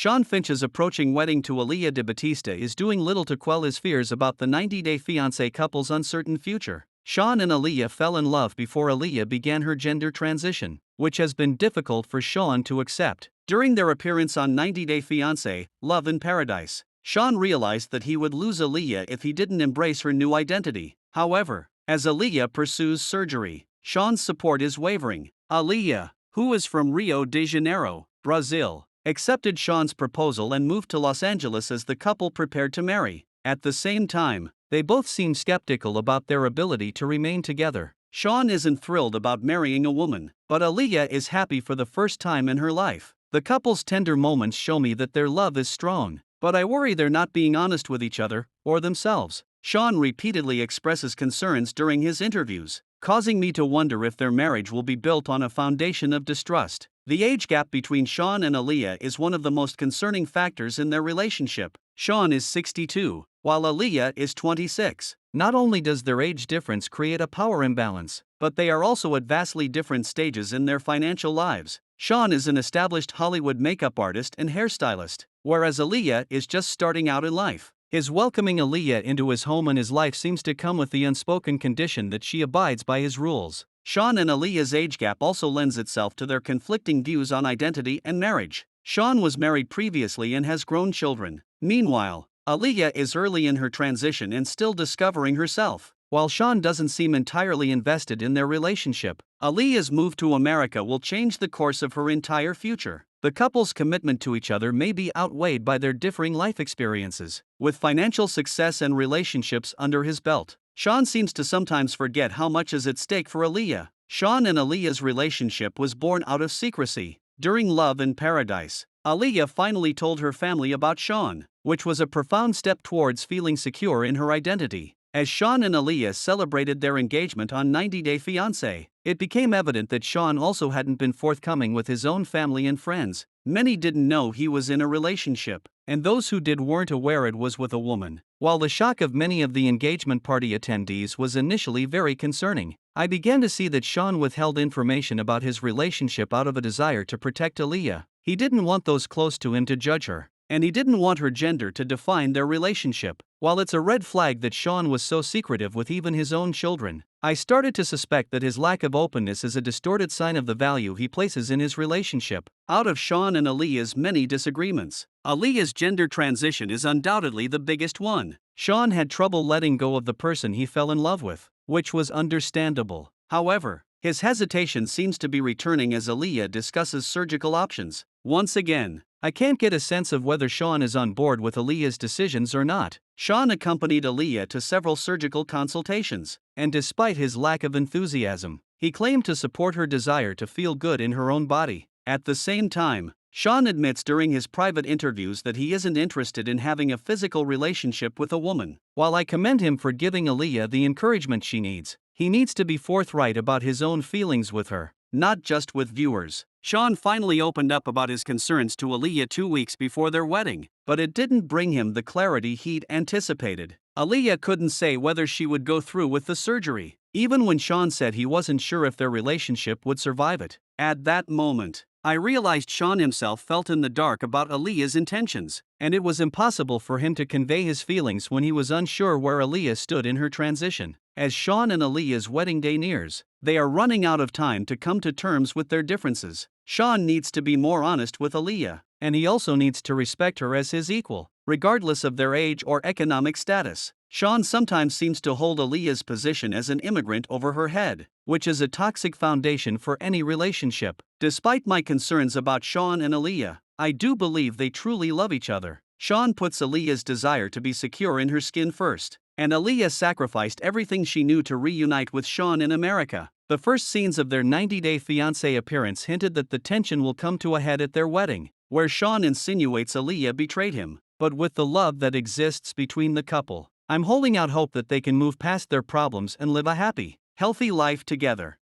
Shawn Finch's approaching wedding to Alliya de Batista is doing little to quell his fears about the 90-day fiancé couple's uncertain future. Shawn and Alliya fell in love before Alliya began her gender transition, which has been difficult for Shawn to accept. During their appearance on 90-Day Fiancé, Love in Paradise, Shawn realized that he would lose Alliya if he didn't embrace her new identity. However, as Alliya pursues surgery, Shawn's support is wavering. Alliya, who is from Rio de Janeiro, Brazil, accepted Shawn's proposal and moved to Los Angeles as the couple prepared to marry. At the same time, they both seem skeptical about their ability to remain together. Shawn isn't thrilled about marrying a woman, but Alliya is happy for the first time in her life. The couple's tender moments show me that their love is strong, but I worry they're not being honest with each other or themselves. Shawn repeatedly expresses concerns during his interviews, causing me to wonder if their marriage will be built on a foundation of distrust. The age gap between Shawn and Alliya is one of the most concerning factors in their relationship. Shawn is 62, while Alliya is 26. Not only does their age difference create a power imbalance, but they are also at vastly different stages in their financial lives. Shawn is an established Hollywood makeup artist and hairstylist, whereas Alliya is just starting out in life. His welcoming Alliya into his home and his life seems to come with the unspoken condition that she abides by his rules. Shawn and Alliya's age gap also lends itself to their conflicting views on identity and marriage. Shawn was married previously and has grown children. Meanwhile, Alliya is early in her transition and still discovering herself. While Shawn doesn't seem entirely invested in their relationship, Alliya's move to America will change the course of her entire future. The couple's commitment to each other may be outweighed by their differing life experiences. With financial success and relationships under his belt, Shawn seems to sometimes forget how much is at stake for Alliya. Shawn and Alliya's relationship was born out of secrecy. During Love in Paradise, Alliya finally told her family about Shawn, which was a profound step towards feeling secure in her identity. As Shawn and Alliya celebrated their engagement on 90-Day Fiancé, it became evident that Shawn also hadn't been forthcoming with his own family and friends. Many didn't know he was in a relationship, and those who did weren't aware it was with a woman. While the shock of many of the engagement party attendees was initially very concerning, I began to see that Shawn withheld information about his relationship out of a desire to protect Alliya. He didn't want those close to him to judge her, and he didn't want her gender to define their relationship. While it's a red flag that Shawn was so secretive with even his own children, I started to suspect that his lack of openness is a distorted sign of the value he places in his relationship. Out of Shawn and Alliya's many disagreements, Alliya's gender transition is undoubtedly the biggest one. Shawn had trouble letting go of the person he fell in love with, which was understandable. However, his hesitation seems to be returning as Alliya discusses surgical options. Once again, I can't get a sense of whether Shawn is on board with Alliya's decisions or not. Shawn accompanied Alliya to several surgical consultations, and despite his lack of enthusiasm, he claimed to support her desire to feel good in her own body. At the same time, Shawn admits during his private interviews that he isn't interested in having a physical relationship with a woman. While I commend him for giving Alliya the encouragement she needs, he needs to be forthright about his own feelings with her, not just with viewers. Shawn finally opened up about his concerns to Alliya 2 weeks before their wedding, but it didn't bring him the clarity he'd anticipated. Alliya couldn't say whether she would go through with the surgery, even when Shawn said he wasn't sure if their relationship would survive it. At that moment, I realized Shawn himself felt in the dark about Alliya's intentions, and it was impossible for him to convey his feelings when he was unsure where Alliya stood in her transition. As Shawn and Alliya's wedding day nears, they are running out of time to come to terms with their differences. Shawn needs to be more honest with Alliya, and he also needs to respect her as his equal, regardless of their age or economic status. Shawn sometimes seems to hold Alliya's position as an immigrant over her head, which is a toxic foundation for any relationship. Despite my concerns about Shawn and Alliya, I do believe they truly love each other. Shawn puts Alliya's desire to be secure in her skin first, and Alliya sacrificed everything she knew to reunite with Shawn in America. The first scenes of their 90-Day Fiancé appearance hinted that the tension will come to a head at their wedding, where Shawn insinuates Alliya betrayed him. But with the love that exists between the couple, I'm holding out hope that they can move past their problems and live a happy, healthy life together.